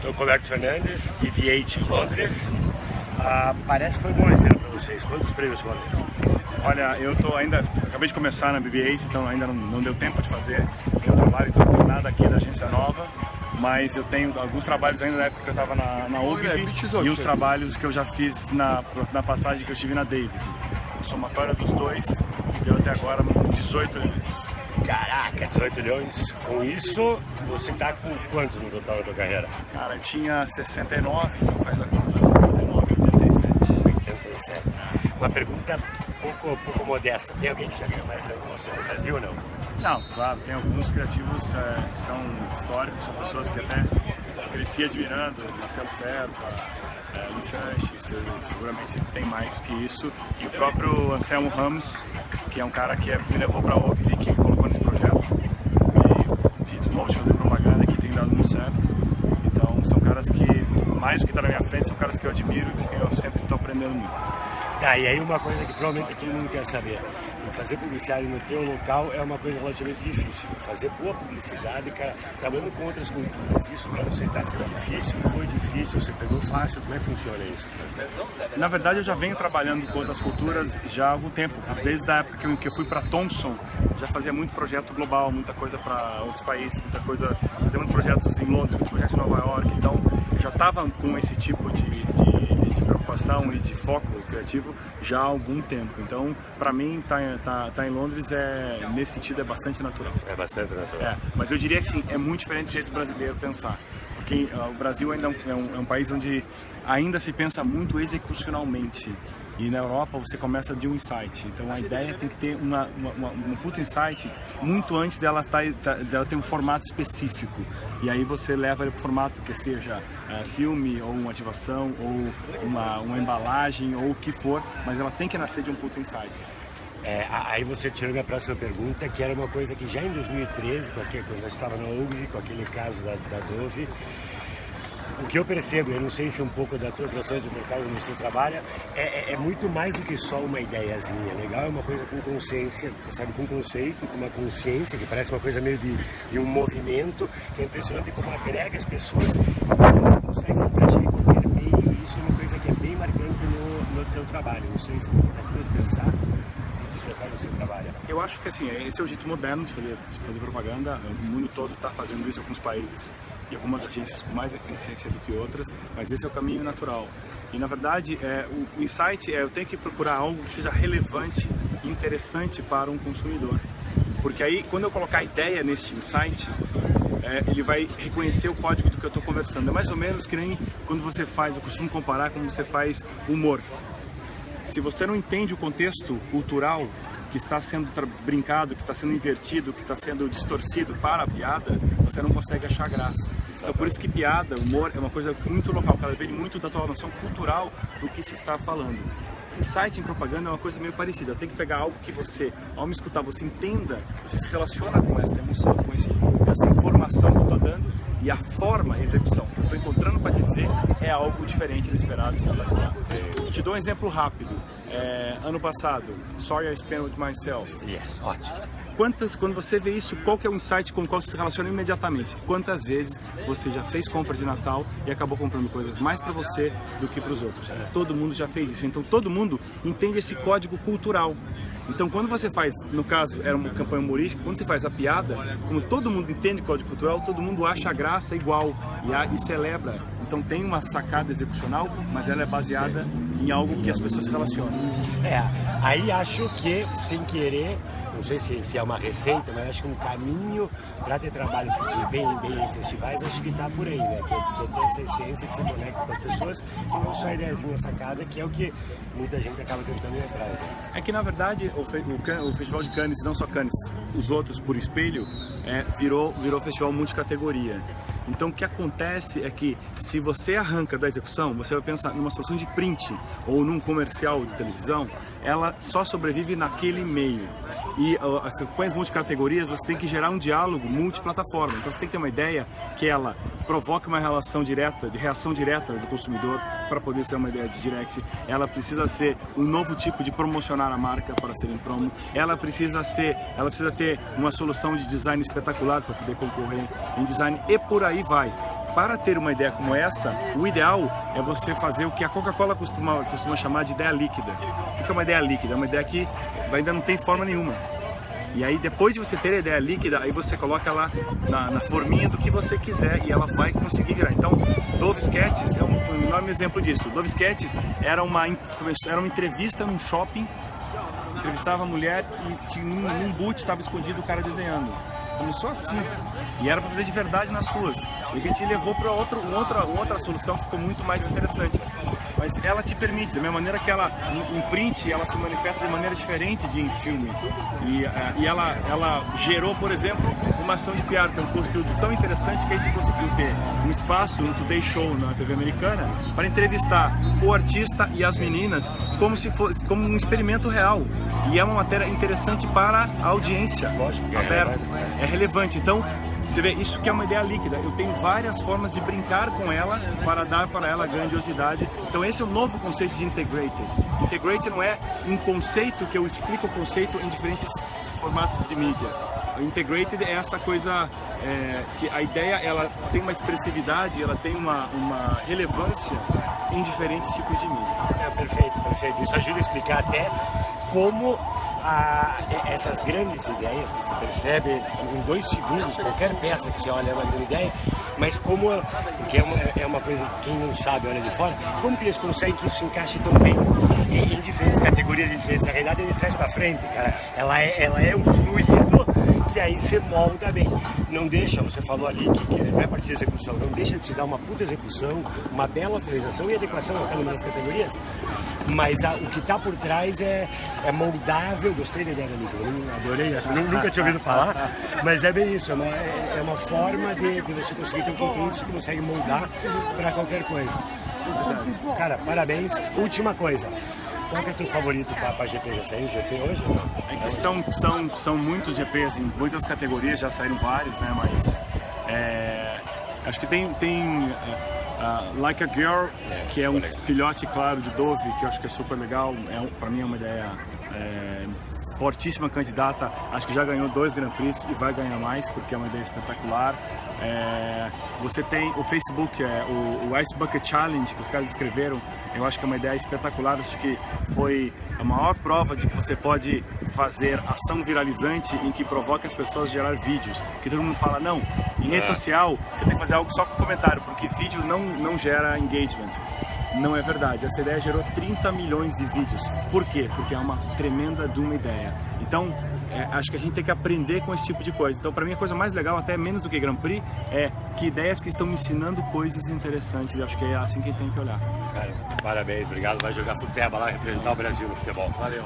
Estou com o Alberto Fernandes, BB8 Londres. Parece que foi bom esse ano para vocês. Quantos prêmios foram? Olha, acabei de começar na BB8, então ainda não deu tempo de fazer. Eu trabalho em toda jornada aqui da agência nova, mas eu tenho alguns trabalhos ainda na época que eu estava na Ogilvy e uns trabalhos que eu já fiz na passagem que eu estive na David. Somatória dos dois, deu até agora 18 milhões. Caraca, 18 milhões. Com isso, você está com quanto no total da tua carreira? Cara, eu tinha 69, faz a conta, 79, 87. Uma pergunta pouco modesta. Tem alguém que já ganhou mais prêmio que você no Brasil ou não? Não, claro, tem alguns criativos que são históricos, são pessoas que até cresci admirando, Marcelo Serpa, Luiz Sanches, seguramente tem mais do que isso. E o próprio Anselmo Ramos, que é um cara que me levou para a Ogilvy, que me colocou nesse projeto. E fiz um monte de fazer propaganda que tem dado muito certo. Então são caras que, mais do que está na minha frente, são caras que eu admiro e com quem eu sempre estou aprendendo muito. E aí uma coisa que provavelmente todo mundo quer saber. Fazer publicidade no teu local é uma coisa relativamente difícil. Fazer boa publicidade, cara, trabalhando com outras culturas, isso para você está sendo difícil, foi difícil, você pegou fácil, como é que funciona isso? Na verdade, eu já venho trabalhando com outras culturas já há algum tempo. Desde a época que eu fui para Thomson, já fazia muito projeto global, muita coisa para outros países, fazia muitos projetos em Londres, muitos projetos em Nova York. Então, eu já estava com esse tipo de preocupação e de foco criativo já há algum tempo. Então, para mim, tá em Londres nesse sentido é bastante natural. É bastante natural. Mas eu diria que sim, é muito diferente do jeito brasileiro pensar. Porque o Brasil ainda é um país onde ainda se pensa muito execucionalmente. E na Europa você começa de um insight. Então a ideia tem que ter uma puta insight muito antes dela ter um formato específico. E aí você leva ele para o formato que seja filme, ou uma ativação, ou uma embalagem, ou o que for, mas ela tem que nascer de um puta insight. Aí você tirou minha próxima pergunta, que era uma coisa que já em 2013, quando eu estava na Ogilvy, com aquele caso da Dove, o que eu percebo, eu não sei se é um pouco da tua operação de mercado onde você trabalha, é muito mais do que só uma ideiazinha. Legal é uma coisa com consciência, sabe, com conceito, com uma consciência, que parece uma coisa meio de um movimento, que é impressionante como agrega as pessoas, mas você consegue se encaixar em qualquer meio, isso é uma coisa que é bem marcante no teu trabalho. Não sei se você pode pensar no seu trabalho. Eu acho que assim, esse é o jeito moderno de fazer propaganda, o mundo todo está fazendo isso em alguns países e algumas agências com mais eficiência do que outras, mas esse é o caminho natural. E na verdade, o insight eu tenho que procurar algo que seja relevante e interessante para um consumidor. Porque aí, quando eu colocar a ideia nesse insight, ele vai reconhecer o código do que eu estou conversando. É mais ou menos que nem quando você faz, eu costumo comparar como você faz humor. Se você não entende o contexto cultural que está sendo brincado, que está sendo invertido, que está sendo distorcido para a piada, você não consegue achar graça. Então por isso que piada, humor é uma coisa muito local, ela depende muito da tua noção cultural do que se está falando. Insight em propaganda é uma coisa meio parecida, tem que pegar algo que você, ao me escutar, você entenda, você se relaciona com essa emoção, com essa informação que eu estou dando, e a forma, a execução que eu estou encontrando para te dizer é algo diferente, inesperado, espetacular. Te dou um exemplo rápido. Ano passado, Sorry I Spent With Myself. Yes, ótimo. Quando você vê isso, qual que é o insight com o qual você se relaciona imediatamente? Quantas vezes você já fez compra de Natal e acabou comprando coisas mais para você do que para os outros? Todo mundo já fez isso, então todo mundo entende esse código cultural. Então quando você faz, no caso era uma campanha humorística, quando você faz a piada, como todo mundo entende código cultural, todo mundo acha a graça igual e celebra. Então tem uma sacada execucional, mas ela é baseada em algo que as pessoas se relacionam. Aí acho que, sem querer, não sei se é uma receita, mas acho que um caminho para ter trabalhos bem em festivais, acho que está por aí, né? Que é ter essa essência que se conecta com as pessoas, que não só a ideiazinha sacada, que é o que muita gente acaba tentando ir atrás. Né? É que na verdade o Festival de Cannes, não só Cannes, os outros por espelho, virou festival multicategoria. Então o que acontece é que se você arranca da execução, você vai pensar numa solução de print ou num comercial de televisão, ela só sobrevive naquele meio. E as campanhas multicategorias, você tem que gerar um diálogo multiplataforma. Então você tem que ter uma ideia que ela provoque uma relação direta, de reação direta do consumidor para poder ser uma ideia de direct. Ela precisa ser um novo tipo de promocionar a marca para ser em promo. Ela precisa ter uma solução de design espetacular para poder concorrer em design e por aí vai. para ter uma ideia como essa, o ideal é você fazer o que a Coca-Cola costuma chamar de ideia líquida. O que é uma ideia líquida? É uma ideia que ainda não tem forma nenhuma. E aí, depois de você ter a ideia líquida, aí você coloca ela na forminha do que você quiser e ela vai conseguir virar. Então, Dove Sketches é um enorme exemplo disso. Dove Sketches era uma entrevista num shopping, entrevistava a mulher e tinha num boot estava escondido o cara desenhando. Começou assim, e era para fazer de verdade nas ruas. E a gente levou para outra solução que ficou muito mais interessante. Mas ela te permite, da mesma maneira que ela, em print, ela se manifesta de maneira diferente de em filmes. E ela gerou, por exemplo, uma ação de PR, que é um conteúdo tão interessante que a gente conseguiu ter um espaço no Today Show, na TV americana, para entrevistar o artista e as meninas como se fosse como um experimento real. E é uma matéria interessante para a audiência. Lógico que aberta. É relevante. Então, você vê, isso que é uma ideia líquida. Eu tenho várias formas de brincar com ela para dar para ela grandiosidade. Então, esse é o novo conceito de integrated. Integrated não é um conceito que eu explico o conceito em diferentes formatos de mídia. Integrated é essa coisa que a ideia ela tem uma expressividade, ela tem uma relevância em diferentes tipos de mídia. Perfeito, perfeito. Isso ajuda a explicar até como essas grandes ideias que você percebe em 2 segundos, qualquer peça que você olha é uma grande ideia, mas como, porque é uma coisa que quem não sabe olha de fora, como que eles conseguem que isso se encaixe tão bem em diferentes categorias, diferentes, na realidade ele traz pra frente, cara, ela é um fluido que aí você molda bem, não deixa, você falou ali que não é parte de execução, não deixa de te dar uma puta execução, uma bela atualização e adequação a cada uma das categorias, mas o que está por trás é moldável. Gostei da ideia da Nico, adorei essa, nunca tinha ouvido falar, mas é bem isso, é uma forma de você conseguir ter um conteúdo que consegue moldar para qualquer coisa. Cara, parabéns. Última coisa, qual que é o teu favorito para GP? Já saiu GP hoje? É que são muitos GPs, em muitas categorias, já saíram vários, né? Mas acho que tem Like a Girl, que é um filhote, claro, de Dove, que eu acho que é super legal. Para mim é uma ideia fortíssima candidata. Acho que já ganhou 2 Grand Prix e vai ganhar mais, porque é uma ideia espetacular. Você tem o Facebook, o Ice Bucket Challenge, que os caras escreveram. Eu acho que é uma ideia espetacular. Acho que foi a maior prova de que você pode fazer ação viralizante em que provoca as pessoas a gerar vídeos. Que todo mundo fala, não, em rede social você tem que fazer algo só com comentário, porque vídeo não gera engagement. Não é verdade. Essa ideia gerou 30 milhões de vídeos. Por quê? Porque é uma tremenda de uma ideia. Então, acho que a gente tem que aprender com esse tipo de coisa. Então, para mim, a coisa mais legal, até menos do que Grand Prix, é que ideias que estão me ensinando coisas interessantes. E acho que é assim que a gente tem que olhar. Cara, parabéns, obrigado. Vai jogar futebol lá, representar o Brasil no futebol. Valeu.